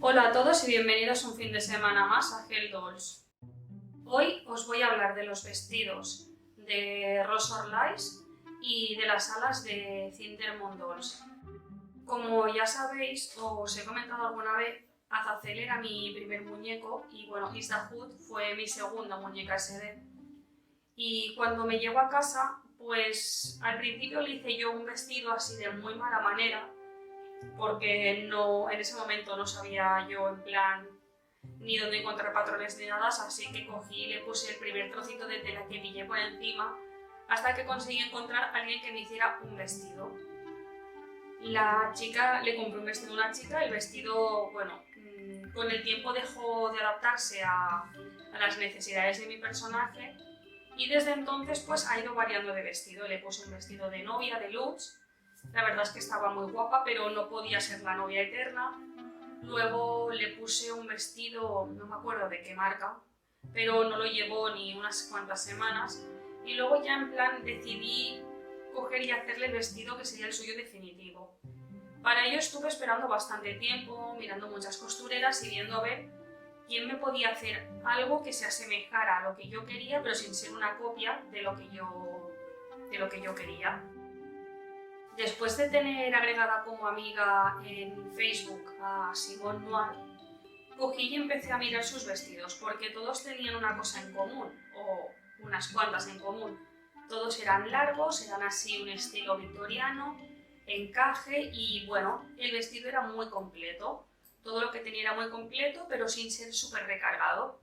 Hola a todos y bienvenidos un fin de semana más a Hell Dolls. Hoy os voy a hablar de los vestidos de Rose Orlais y de las alas de Cindermont Dolls. Como ya sabéis, o os he comentado alguna vez, Azazel era mi primer muñeco y bueno, Isda Hood fue mi segunda muñeca SD. Y cuando me llegó a casa, pues al principio le hice yo un vestido así de muy mala manera, porque no, en ese momento no sabía yo en plan ni dónde encontrar patrones ni nada, así que cogí y le puse el primer trocito de tela que pillé por encima hasta que conseguí encontrar a alguien que me hiciera un vestido. La chica, le compré un vestido a una chica, el vestido, bueno, con el tiempo dejó de adaptarse a las necesidades de mi personaje y desde entonces pues ha ido variando de vestido. Le puse un vestido de novia, de Lutz. La verdad es que estaba muy guapa, pero no podía ser la novia eterna. Luego le puse un vestido, no me acuerdo de qué marca, pero no lo llevó ni unas cuantas semanas. Y luego ya en plan decidí coger y hacerle el vestido que sería el suyo definitivo. Para ello estuve esperando bastante tiempo, mirando muchas costureras y viendo a ver quién me podía hacer algo que se asemejara a lo que yo quería, pero sin ser una copia de lo que yo quería. Después de tener agregada como amiga en Facebook a Simone Noir, cogí y empecé a mirar sus vestidos, porque todos tenían una cosa en común, o unas cuantas en común. Todos eran largos, eran así un estilo victoriano, encaje y bueno, el vestido era muy completo. Todo lo que tenía era muy completo, pero sin ser súper recargado.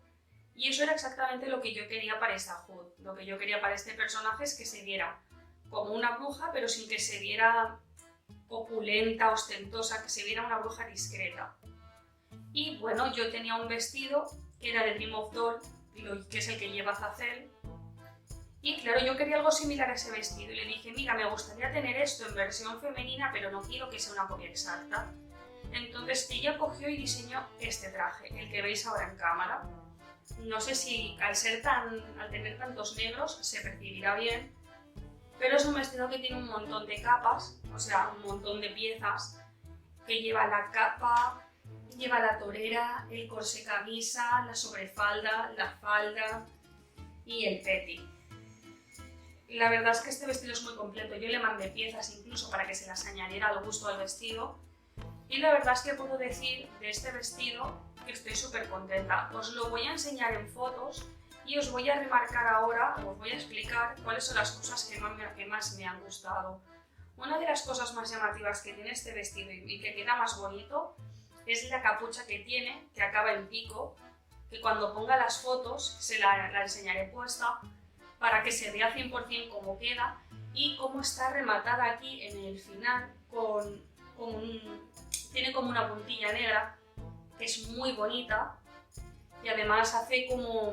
Y eso era exactamente lo que yo quería para esta Hood. Lo que yo quería para este personaje es que se viera como una bruja, pero sin que se viera opulenta, ostentosa, que se viera una bruja discreta. Y bueno, yo tenía un vestido que era de Dream of Doll, que es el que lleva Azazel, y claro, yo quería algo similar a ese vestido y le dije, mira, me gustaría tener esto en versión femenina, pero no quiero que sea una copia exacta. Entonces ella cogió y diseñó este traje, el que veis ahora en cámara. No sé si al tener tantos negros se percibirá bien, pero es un vestido que tiene un montón de capas, o sea, un montón de piezas, que lleva la capa, lleva la torera, el corsé camisa, la sobrefalda, la falda y el petti. La verdad es que este vestido es muy completo, yo le mandé piezas incluso para que se las añadiera al gusto al vestido y la verdad es que puedo decir de este vestido que estoy súper contenta. Os lo voy a enseñar en fotos y os voy a remarcar ahora, os voy a explicar cuáles son las cosas que más me han gustado. Una de las cosas más llamativas que tiene este vestido y que queda más bonito es la capucha que tiene, que acaba en pico, que cuando ponga las fotos se la enseñaré puesta para que se vea 100% cómo queda y cómo está rematada aquí en el final tiene como una puntilla negra que es muy bonita y además hace como,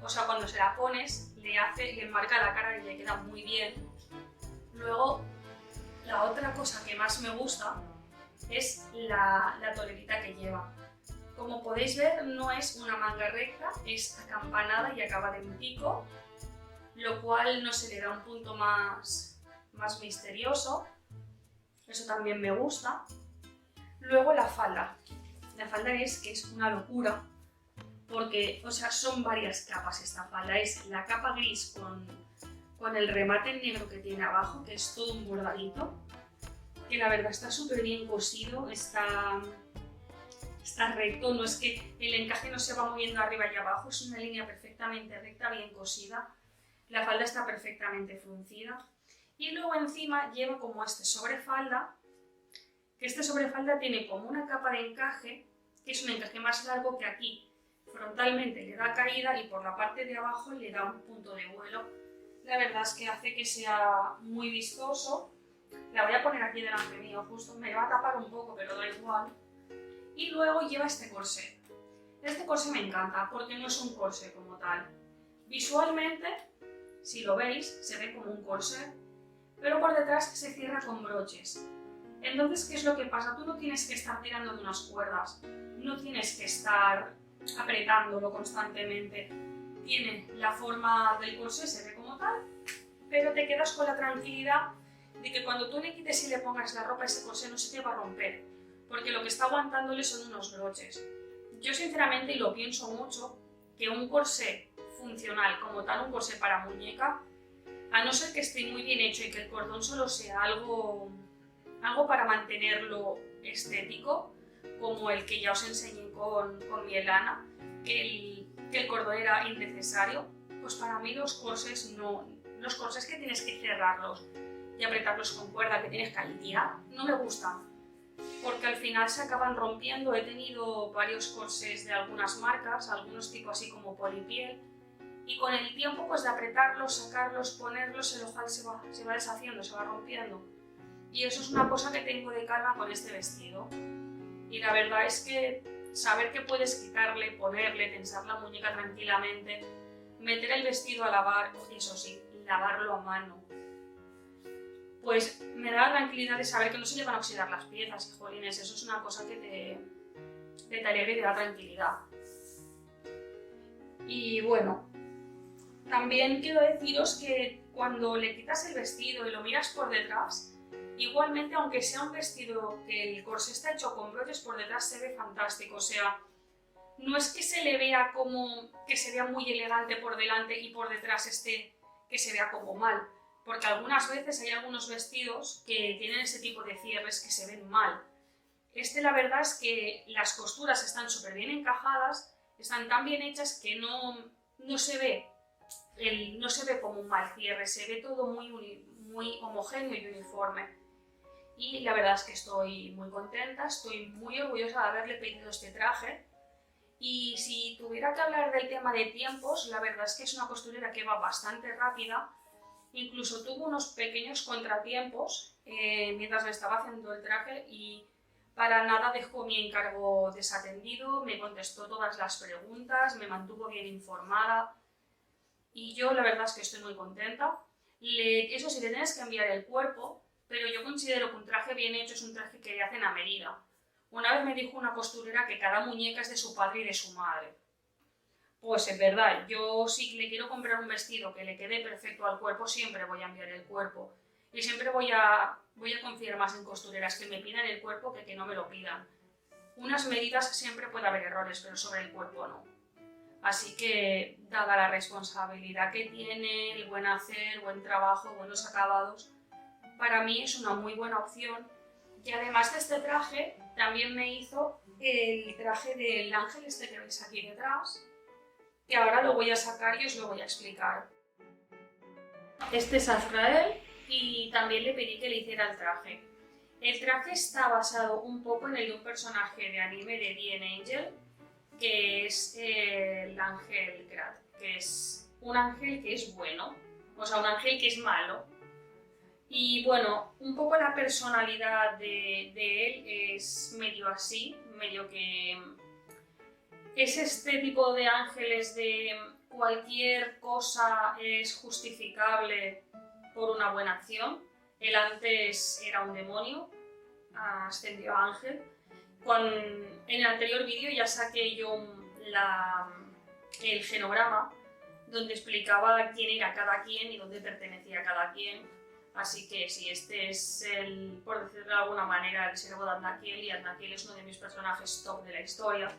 o sea, cuando se la pones le marca la cara y le queda muy bien. Luego, la otra cosa que más me gusta es la torerita que lleva. Como podéis ver, no es una manga recta, es acampanada y acaba de un pico, lo cual no se le da un punto más misterioso. Eso también me gusta. Luego la falda. La falda que es una locura, porque, o sea, son varias capas esta falda. Es la capa gris con el remate negro que tiene abajo, que es todo un bordadito, que la verdad está súper bien cosido, está recto, no es que el encaje no se va moviendo arriba y abajo, es una línea perfectamente recta, bien cosida. La falda está perfectamente fruncida. Y luego encima lleva como este sobrefalda, que este sobrefalda tiene como una capa de encaje, que es un encaje más largo que aquí. Frontalmente le da caída y por la parte de abajo le da un punto de vuelo. La verdad es que hace que sea muy vistoso. La voy a poner aquí delante mío, justo me va a tapar un poco, pero da igual. Y luego lleva este corsé. Este corsé me encanta porque no es un corsé como tal. Visualmente, si lo veis, se ve como un corsé, pero por detrás se cierra con broches. Entonces, ¿qué es lo que pasa? Tú no tienes que estar tirando de unas cuerdas, no tienes que estar apretándolo constantemente. Tiene la forma del corsé, se ve como tal, pero te quedas con la tranquilidad de que cuando tú le quites y le pongas la ropa a ese corsé no se te va a romper, porque lo que está aguantándole son unos broches. Yo sinceramente, y lo pienso mucho, que un corsé funcional como tal, un corsé para muñeca, a no ser que esté muy bien hecho y que el cordón solo sea algo para mantenerlo estético, como el que ya os enseñé con mi Elana, que el cordón era innecesario, pues para mí los corsés que tienes que cerrarlos y apretarlos con cuerda, que tienes que alinear, no me gustan, porque al final se acaban rompiendo. He tenido varios corsés de algunas marcas, algunos tipo así como polipiel, y con el tiempo pues de apretarlos, sacarlos, ponerlos, el ojal se va deshaciendo, se va rompiendo. Y eso es una cosa que tengo de calma con este vestido. Y la verdad es que saber que puedes quitarle, ponerle, tensar la muñeca tranquilamente, meter el vestido a lavar, eso sí, lavarlo a mano, pues me da la tranquilidad de saber que no se le van a oxidar las piezas, y jolines, eso es una cosa que te alegra y te da tranquilidad. Y bueno, también quiero deciros que cuando le quitas el vestido y lo miras por detrás, igualmente, aunque sea un vestido que el corsé está hecho con broches, por detrás se ve fantástico. O sea, no es que se le vea como que se vea muy elegante por delante y por detrás que se vea como mal, porque algunas veces hay algunos vestidos que tienen ese tipo de cierres que se ven mal. La verdad es que las costuras están súper bien encajadas, están tan bien hechas que no se ve como un mal cierre, se ve todo muy homogéneo y uniforme. Y la verdad es que estoy muy contenta, estoy muy orgullosa de haberle pedido este traje. Y si tuviera que hablar del tema de tiempos, la verdad es que es una costurera que va bastante rápida. Incluso tuvo unos pequeños contratiempos mientras me estaba haciendo el traje, y para nada dejó mi encargo desatendido, me contestó todas las preguntas, me mantuvo bien informada, y yo la verdad es que estoy muy contenta. Eso sí, le tienes que enviar el cuerpo, pero yo considero que un traje bien hecho es un traje que le hacen a medida. Una vez me dijo una costurera que cada muñeca es de su padre y de su madre. Pues es verdad, yo si le quiero comprar un vestido que le quede perfecto al cuerpo, siempre voy a enviar el cuerpo. Y siempre voy a confiar más en costureras que me pidan el cuerpo que no me lo pidan. Unas medidas siempre puede haber errores, pero sobre el cuerpo no. Así que, dada la responsabilidad que tiene, el buen hacer, buen trabajo, buenos acabados, para mí es una muy buena opción. Y además de este traje, también me hizo el traje del ángel que veis aquí detrás, que ahora lo voy a sacar y os lo voy a explicar. Este es Azrael, y también le pedí que le hiciera el traje. El traje está basado un poco en el de un personaje de anime de The Angel, que es el ángel Grat, que es un ángel que es bueno, o sea, un ángel que es malo. Y bueno, un poco la personalidad de él es medio así, medio que es este tipo de ángeles de cualquier cosa es justificable por una buena acción. Él antes era un demonio, ascendió a ángel. En el anterior vídeo ya saqué yo el genograma donde explicaba quién era cada quien y dónde pertenecía cada quien. Así que sí, este es por decirlo de alguna manera, el servo de Andakiel, y Andakiel es uno de mis personajes top de la historia.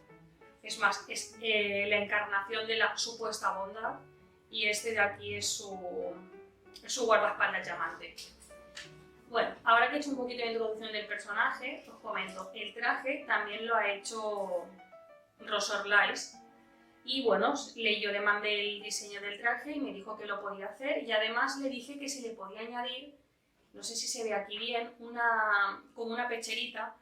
Es más, es la encarnación de la supuesta bondad, y este de aquí es su guardaespaldas llamante. Bueno, ahora que he hecho un poquito de introducción del personaje, os comento. El traje también lo ha hecho Rosor Lais, y bueno, yo le mandé el diseño del traje y me dijo que lo podía hacer, y además le dije que si le podía añadir, no sé si se ve aquí bien, como una pecherita,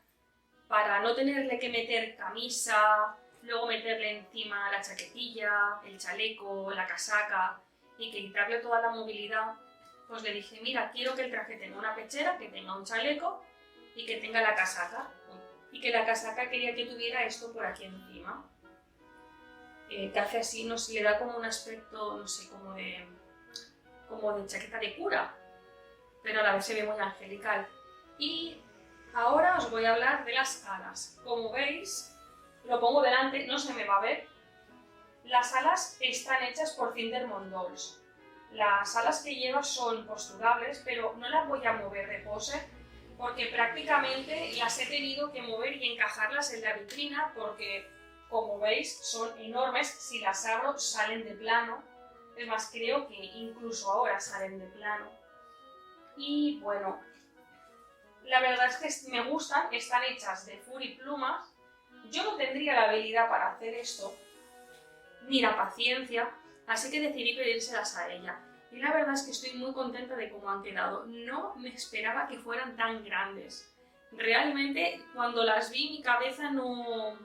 para no tenerle que meter camisa, luego meterle encima la chaquetilla, el chaleco, la casaca, y que quitarle toda la movilidad. Pues le dije, mira, quiero que el traje tenga una pechera, que tenga un chaleco y que tenga la casaca. Y que la casaca quería que tuviera esto por aquí encima. Que hace así, no sé, le da como un aspecto, no sé, como de chaqueta de cura, pero a la vez se ve muy angelical. Y ahora os voy a hablar de las alas. Como veis, lo pongo delante, no se me va a ver. Las alas están hechas por Cindermont Dolls. Las alas que lleva son posturables, pero no las voy a mover de pose porque prácticamente las he tenido que mover y encajarlas en la vitrina porque, como veis, son enormes. Si las abro salen de plano, es más, creo que incluso ahora salen de plano. Y bueno, la verdad es que me gustan, están hechas de furiplumas. Yo no tendría la habilidad para hacer esto, ni la paciencia, así que decidí pedírselas a ella. Y la verdad es que estoy muy contenta de cómo han quedado. No me esperaba que fueran tan grandes. Realmente, cuando las vi, mi cabeza no...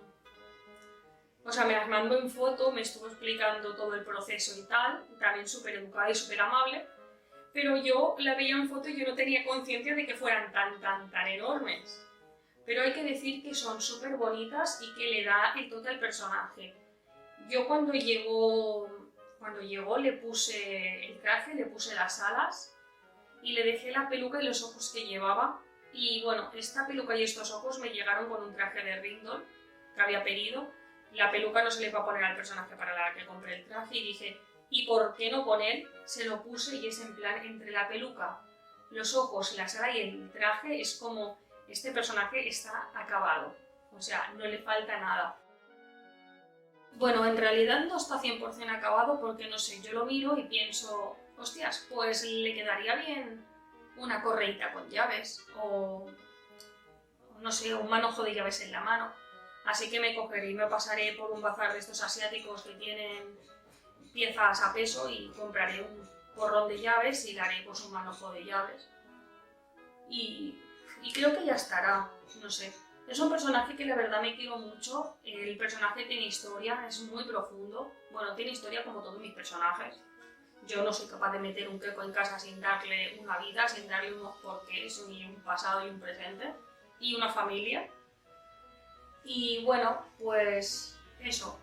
O sea, me las mandó en foto, me estuvo explicando todo el proceso y tal, también súper educada y súper amable, pero yo la veía en foto y yo no tenía conciencia de que fueran tan enormes. Pero hay que decir que son súper bonitas y que le da el toque al personaje. Yo cuando llegó le puse el traje, le puse las alas y le dejé la peluca y los ojos que llevaba. Y bueno, esta peluca y estos ojos me llegaron con un traje de Rindol que había pedido. La peluca no se le iba a poner al personaje para la que compré el traje y dije, ¿y por qué no con él? Se lo puse y es en plan, entre la peluca, los ojos, la alas y el traje es como, este personaje está acabado. O sea, no le falta nada. Bueno, en realidad no está 100% acabado porque, no sé, yo lo miro y pienso, hostias, pues le quedaría bien una correita con llaves o, no sé, un manojo de llaves en la mano. Así que me cogeré y me pasaré por un bazar de estos asiáticos que tienen piezas a peso y compraré un porrón de llaves y le haré pues un manojo de llaves. Y creo que ya estará, no sé. Es un personaje que la verdad me quiero mucho, el personaje tiene historia, es muy profundo, bueno, tiene historia como todos mis personajes. Yo no soy capaz de meter un Keiko en casa sin darle una vida, sin darle unos porqués, ni un pasado y un presente, y una familia. Y bueno, pues eso,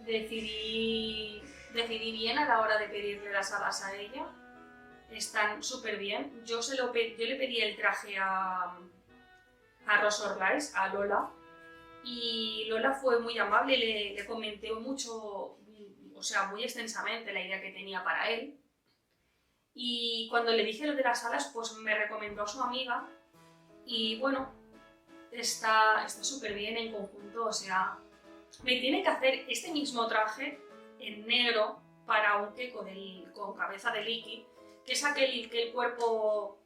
decidí bien a la hora de pedirle las alas a ella, están súper bien. Yo le pedí el traje a Rose Orlais, a Lola, y Lola fue muy amable, le comenté mucho, o sea, muy extensamente la idea que tenía para él. Y cuando le dije lo de las alas, pues me recomendó a su amiga y bueno, está súper bien en conjunto, o sea, me tiene que hacer este mismo traje en negro para un Keiko con cabeza de Licky, que es aquel que el cuerpo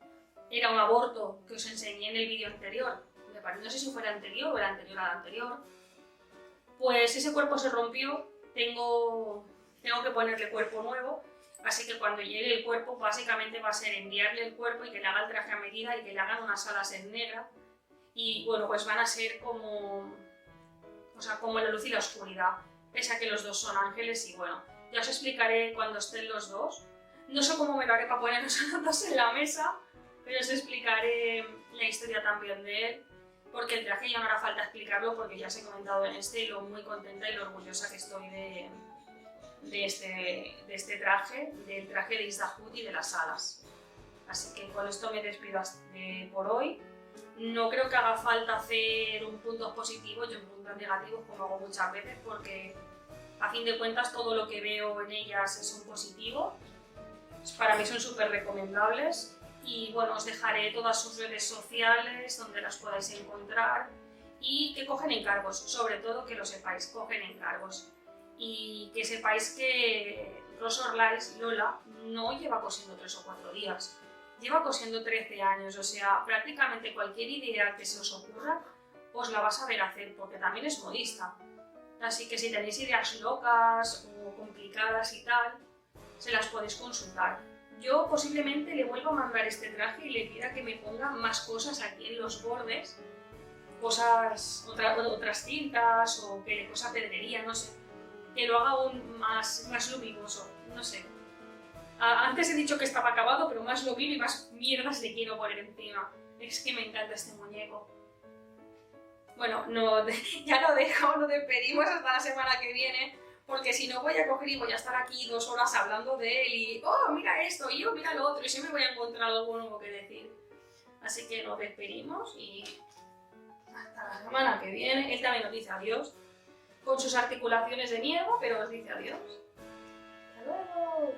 era un aborto que os enseñé en el vídeo anterior. No sé si fue el anterior o el anterior al anterior. Pues ese cuerpo se rompió, tengo que ponerle cuerpo nuevo, así que cuando llegue el cuerpo básicamente va a ser enviarle el cuerpo y que le haga el traje a medida y que le hagan unas alas en negra. Y bueno, pues van a ser como, o sea, como la luz y la oscuridad, pese a que los dos son ángeles y bueno, ya os explicaré cuando estén los dos. No sé cómo me lo haré para ponerlos los dos en la mesa, pero os explicaré la historia también de él, porque el traje ya no hará falta explicarlo porque ya os he comentado en lo muy contenta y lo orgullosa que estoy de este traje, del traje de Isdahut y de las alas. Así que con esto me despido por hoy. No creo que haga falta hacer un puntos positivos y un puntos negativos como hago muchas veces porque a fin de cuentas todo lo que veo en ellas es un positivo. Para mí son súper recomendables. Y bueno, os dejaré todas sus redes sociales donde las podáis encontrar y que cogen encargos, sobre todo que lo sepáis, cogen encargos. Y que sepáis que Rose Orlais, Lola, no lleva cosiendo 3 o 4 días, lleva cosiendo 13 años, o sea, prácticamente cualquier idea que se os ocurra os la vas a ver hacer porque también es modista. Así que si tenéis ideas locas o complicadas y tal, se las podéis consultar. Yo posiblemente le vuelva a mandar este traje y le pida que me ponga más cosas aquí en los bordes, otras cintas o que le cosa pedrería, no sé, que lo haga aún más luminoso, no sé. Antes he dicho que estaba acabado, pero más lo miro y más mierdas le quiero poner encima. Es que me encanta este muñeco. Bueno, ya lo dejo, nos despedimos hasta la semana que viene. Porque si no voy a coger y voy a estar aquí 2 horas hablando de él y ¡oh, mira esto! Y ¡oh, mira lo otro! Y siempre voy a encontrar algo nuevo que decir. Así que nos despedimos y hasta la semana que viene. Él también nos dice adiós, con sus articulaciones de mierda, pero os dice adiós. ¡Hasta luego!